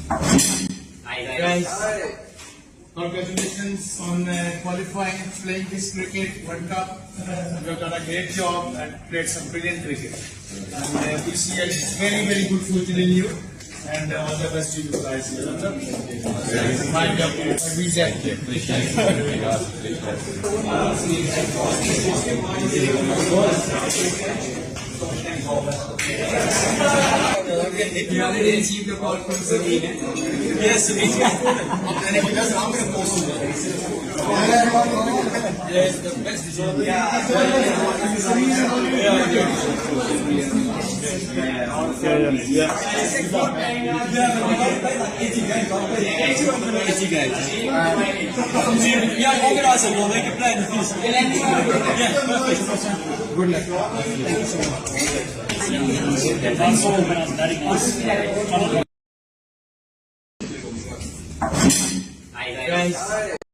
Guys, congratulations on qualifying, playing this cricket World Cup. You have done a great job and played some brilliant cricket. And we see a very, very good future in you. And all the best to you guys. Mind up, visa. If you already received the call from Sabine, yes, and if he does, I'm going to post it. Yes, the best decision. Yeah, organizer will make a plan. Yeah, perfect. Good luck. Thank you so much. Guys,